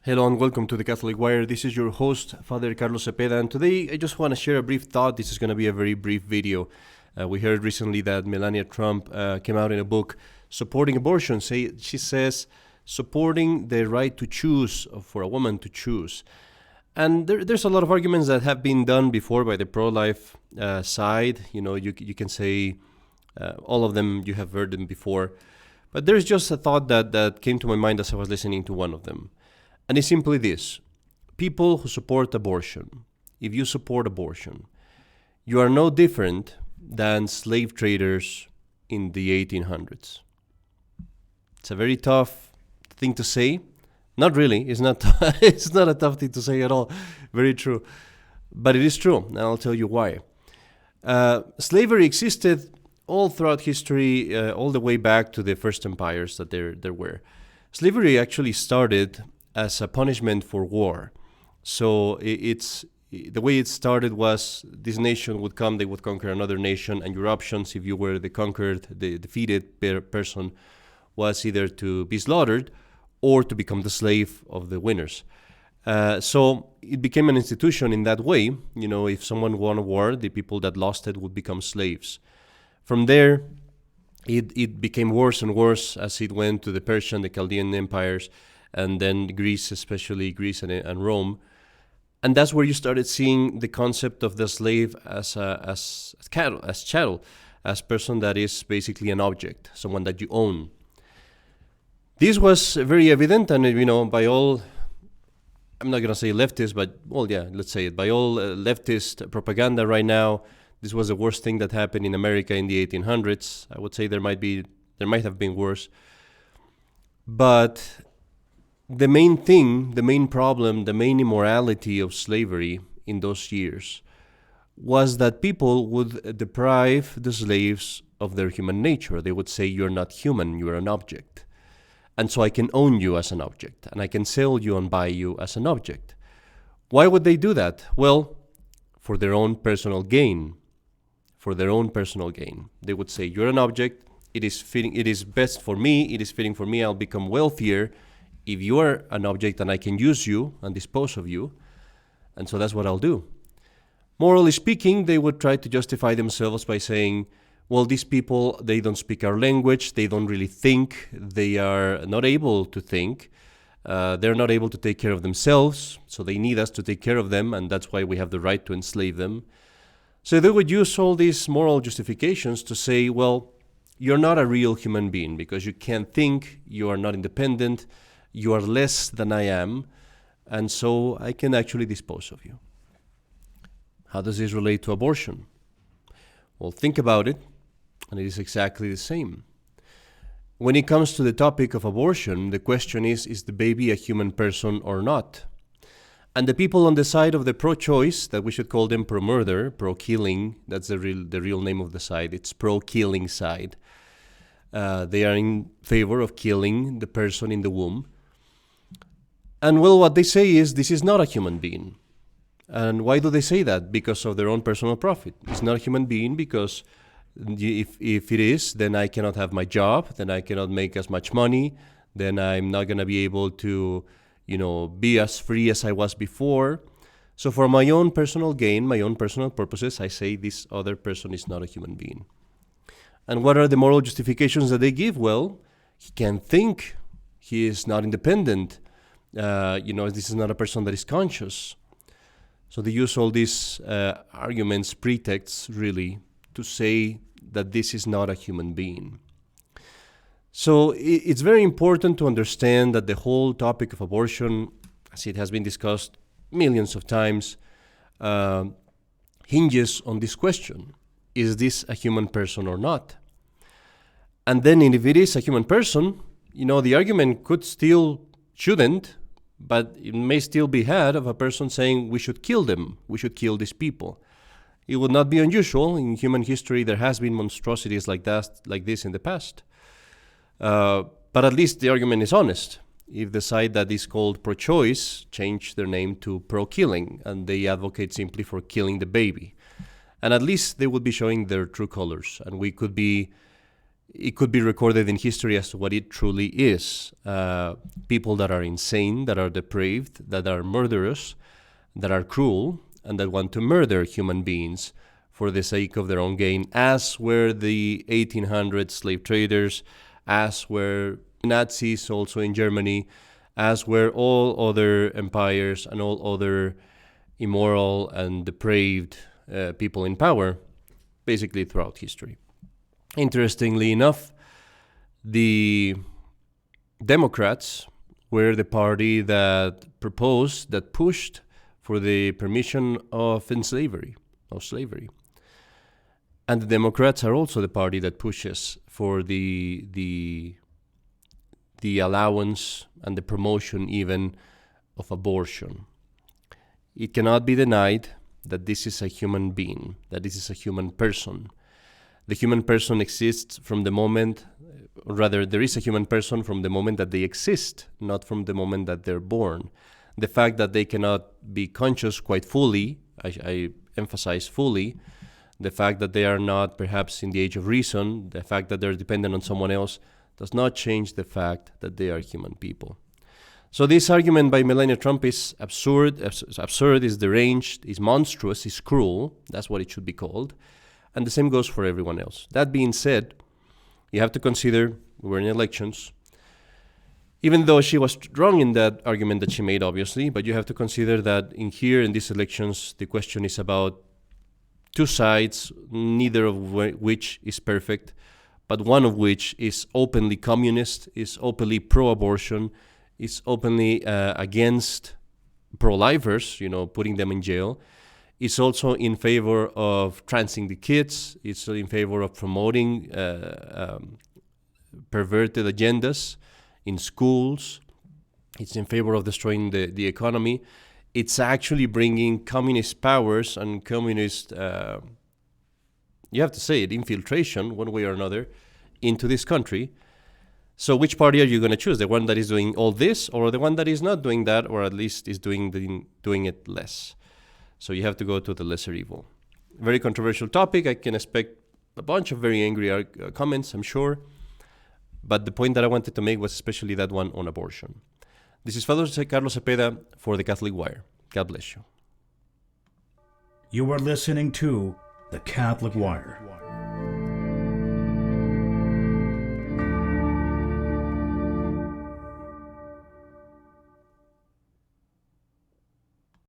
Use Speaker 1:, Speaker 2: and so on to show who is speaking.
Speaker 1: Hello and welcome to the Catholic Wire. This is your host, Father Carlos Cepeda, and today I just want to share a brief thought. This is going to be a very brief video. We heard recently that Melania Trump came out in a book supporting abortion. She says supporting the right to choose, for a woman to choose. And there's a lot of arguments that have been done before by the pro-life side. You can say all of them, you have heard them before. But there's just a thought that came to my mind as I was listening to one of them. And it's simply this. People who support abortion, if you support abortion, you are no different than slave traders in the 1800s. It's a very tough thing to say. Not really. It's not it's not a tough thing to say at all. Very true. But it is true, and I'll tell you why. Slavery existed all throughout history, all the way back to the first empires that there were. Slavery actually started as a punishment for war. So it's the way it started was this nation would come, they would conquer another nation, and your options, if you were the conquered, the defeated person, was either to be slaughtered or to become the slave of the winners. So it became an institution in that way. If someone won a war, the people that lost it would become slaves. From there, it became worse and worse as it went to the Persian, the Chaldean empires, and then Greece, especially Greece and Rome. And that's where you started seeing the concept of the slave as chattel, as person that is basically an object, someone that you own. This was very evident, and by all, I'm not going to say leftist, but let's say it, by all leftist propaganda right now, this was the worst thing that happened in America in the 1800s. I would say there might have been worse. But the main thing, the main problem, the main immorality of slavery in those years was that people would deprive the slaves of their human nature. They would say, you're not human, you're an object. And so I can own you as an object, and I can sell you and buy you as an object. Why would they do that? Well, for their own personal gain. For their own personal gain. They would say, you're an object, it is best for me, it is fitting for me, I'll become wealthier if you are an object and I can use you and dispose of you, and so that's what I'll do. Morally speaking, they would try to justify themselves by saying, well, these people, they don't speak our language, they don't really think, they are not able to think, they're not able to take care of themselves, so they need us to take care of them, and that's why we have the right to enslave them. So they would use all these moral justifications to say, well, you're not a real human being because you can't think, you are not independent, you are less than I am, and so I can actually dispose of you. How does this relate to abortion? Well, think about it, and it is exactly the same. When it comes to the topic of abortion, the question is the baby a human person or not? And the people on the side of the pro-choice, that we should call them pro-murder, pro-killing, that's the real name of the side, it's pro-killing side. They are in favor of killing the person in the womb. And well, what they say is this is not a human being. And why do they say that? Because of their own personal profit. It's not a human being because if it is, then I cannot have my job, then I cannot make as much money, then I'm not going to be able to, be as free as I was before. So for my own personal gain, my own personal purposes, I say this other person is not a human being. And what are the moral justifications that they give? Well, he can't think, he is not independent. This is not a person that is conscious. So they use all these arguments, pretexts, really, to say that this is not a human being. So it's very important to understand that the whole topic of abortion, as it has been discussed millions of times, hinges on this question. Is this a human person or not? And then if it is a human person, the argument shouldn't, but it may still be had of a person saying we should kill them, we should kill these people. It would not be unusual. In human history, there has been monstrosities like this in the past. But at least the argument is honest. If the side that is called pro-choice change their name to pro-killing, and they advocate simply for killing the baby. And at least they would be showing their true colors, and we could be it could be recorded in history as to what it truly is. People that are insane, that are depraved, that are murderous, that are cruel, and that want to murder human beings for the sake of their own gain, as were the 1800 slave traders, as were Nazis also in Germany, as were all other empires and all other immoral and depraved people in power, basically throughout history. Interestingly enough, the Democrats were the party that proposed, that pushed for the permission of slavery. And the Democrats are also the party that pushes for the allowance and the promotion even of abortion. It cannot be denied that this is a human being, that this is a human person. The human person exists from the moment, or rather, there is a human person from the moment that they exist, not from the moment that they're born. The fact that they cannot be conscious quite fully, I emphasize fully, the fact that they are not perhaps in the age of reason, the fact that they're dependent on someone else, does not change the fact that they are human people. So this argument by Melania Trump is absurd, is deranged, is monstrous, is cruel. That's what it should be called. And the same goes for everyone else. That being said, you have to consider we're in elections. Even though she was wrong in that argument that she made, obviously, but you have to consider that in these elections, the question is about two sides, neither of which is perfect, but one of which is openly communist, is openly pro-abortion, is openly against pro-lifers, putting them in jail. It's also in favor of transing the kids. It's in favor of promoting perverted agendas in schools. It's in favor of destroying the economy. It's actually bringing communist powers and communist, you have to say it, infiltration, one way or another, into this country. So which party are you going to choose? The one that is doing all this, or the one that is not doing that, or at least is doing it less? So you have to go to the lesser evil. Very controversial topic. I can expect a bunch of very angry comments, I'm sure. But the point that I wanted to make was especially that one on abortion. This is Father Carlos Cepeda for the Catholic Wire. God bless you.
Speaker 2: You are listening to the Catholic Wire.